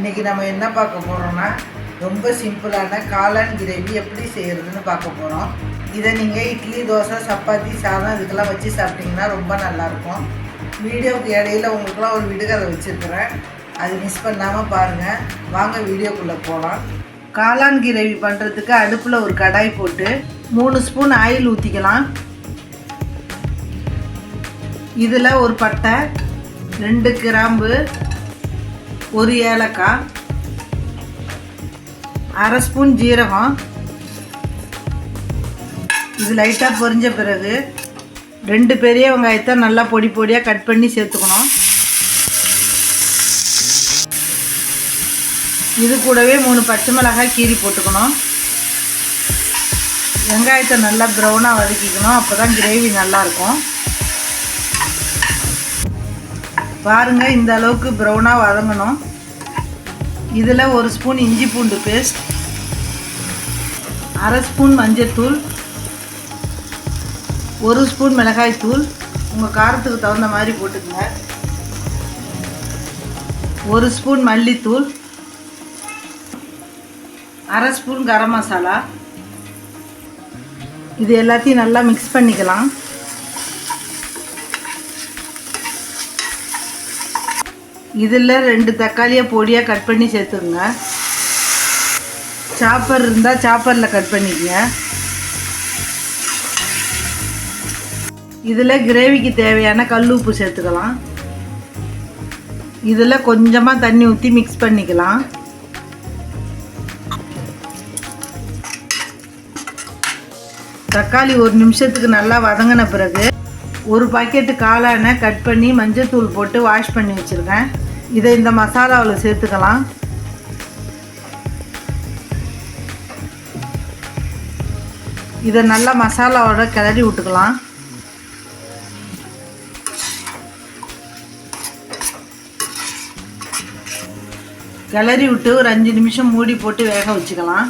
இன்றைக்கி நம்ம என்ன பார்க்க போகிறோம்னா ரொம்ப சிம்பிளான காளான் கிரேவி எப்படி செய்கிறதுன்னு பார்க்க போகிறோம். இதை நீங்கள் இட்லி, தோசை, சப்பாத்தி, சாதம் இதுக்கெல்லாம் வச்சு சாப்பிட்டிங்கன்னா ரொம்ப நல்லாயிருக்கும். வீடியோவுக்கு இடையில உங்களுக்குலாம் ஒரு விடுகதை வச்சுருக்கிறேன், அது மிஸ் பண்ணாமல் பாருங்கள். வாங்க வீடியோக்குள்ளே போகலாம். காளான் கிரேவி பண்ணுறதுக்கு அடுப்பில் ஒரு கடாய் போட்டு 3 ஸ்பூன் ஆயில் ஊற்றிக்கலாம். இதில் ஒரு பட்டை, 2 கிராம்பு, 1 ஏலக்காய், 1/2 ஸ்பூன் ஜீரகம். இது லைட்டாக பொரிஞ்ச பிறகு 2 பெரிய வெங்காயத்தை நல்லா பொடி பொடியாக கட் பண்ணி சேர்த்துக்கணும். இது கூடவே 3 பச்சை மிளகாய் கீரி போட்டுக்கணும். வெங்காயத்தை நல்லா ப்ரௌனாக வதக்கிக்கணும், அப்போ தான் கிரேவி நல்லாயிருக்கும். பாருங்கள், இந்த அளவுக்கு ப்ரௌனாக வதங்கணும். இதில் 1 ஸ்பூன் இஞ்சி பூண்டு பேஸ்ட், 1/2 ஸ்பூன் மஞ்சள்தூள், 1 ஸ்பூன் மிளகாய்த்தூள், உங்கள் காரத்துக்கு தகுந்த மாதிரி போட்டுக்கங்க. 1 ஸ்பூன் மல்லித்தூள், 1/2 ஸ்பூன் கரம் மசாலா. இது எல்லாத்தையும் நல்லா மிக்ஸ் பண்ணிக்கலாம். இதில் 2 தக்காளியை பொடியாக கட் பண்ணி சேர்த்துக்குங்க. சாப்பர் இருந்தால் சாப்பரில் கட் பண்ணிக்கங்க. இதில் கிரேவிக்கு தேவையான கல் உப்பு சேர்த்துக்கலாம். இதில் கொஞ்சமாக தண்ணி ஊற்றி மிக்ஸ் பண்ணிக்கலாம். தக்காளி 1 நிமிஷத்துக்கு நல்லா வதங்கின பிறகு 1 பாக்கெட்டு காளானை கட் பண்ணி மஞ்சள் தூள் போட்டு வாஷ் பண்ணி வச்சுருக்கேன். இதை இந்த மசாலாவில் சேர்த்துக்கலாம். இதை நல்லா மசாலாவோட கிளறி விட்டுக்கலாம். கிளறி விட்டு ஒரு 5 நிமிஷம் மூடி போட்டு வேக வச்சுக்கலாம்.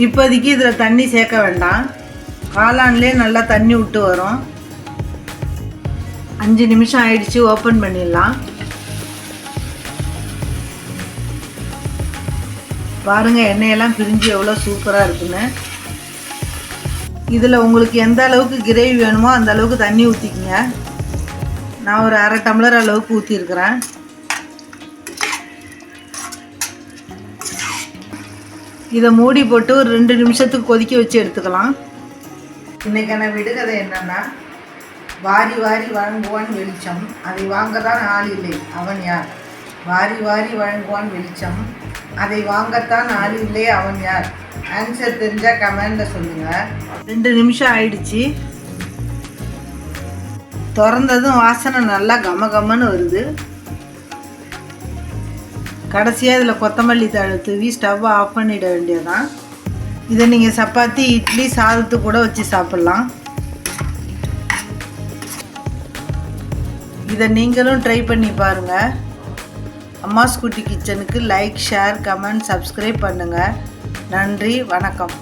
இப்போதைக்கு இதில் தண்ணி சேர்க்க வேண்டாம், காளான்லேயே நல்லா தண்ணி விட்டு வரும். 5 நிமிஷம் ஆயிடுச்சு, ஓப்பன் பண்ணிடலாம். பாருங்கள், எண்ணெயெல்லாம் பிரிஞ்சு எவ்வளோ சூப்பராக இருக்குன்னு. இதில் உங்களுக்கு எந்த அளவுக்கு கிரேவி வேணுமோ அந்த அளவுக்கு தண்ணி ஊற்றிக்கிங்க. நான் ஒரு 1/2 டம்ளர் அளவுக்கு ஊற்றிருக்கிறேன். இதை மூடி போட்டு ஒரு 2 நிமிஷத்துக்கு கொதிக்க வச்சு எடுத்துக்கலாம். இன்றைக்கான விடுகதை என்னென்னா, வாரி வாரி வழங்குவான் வெளிச்சம், அதை வாங்கத்தான் ஆள் இல்லை, அவன் யார்? வாரி வாரி வழங்குவான் வெளிச்சம், அதை வாங்கத்தான் ஆள் இல்லை, அவன் யார்? ஆன்சர் தெரிஞ்சால் கமெண்டில் சொல்லுங்கள். 2 நிமிஷம் ஆயிடுச்சு. திறந்ததும் வாசனை நல்லா கம கமன்னு வருது. கடைசியாக இதில் கொத்தமல்லி தழை தூவி ஸ்டவ்வை ஆஃப் பண்ணிட வேண்டியதுதான். இதை நீங்கள் சப்பாத்தி, இட்லி, சாதத்து கூட வச்சு சாப்பிட்லாம். இதை நீங்களும் ட்ரை பண்ணி பாருங்கள். அம்மாஸ் குட்டி கிச்சனுக்கு லைக், ஷேர், கமெண்ட், சப்ஸ்கிரைப் பண்ணுங்கள். நன்றி, வணக்கம்.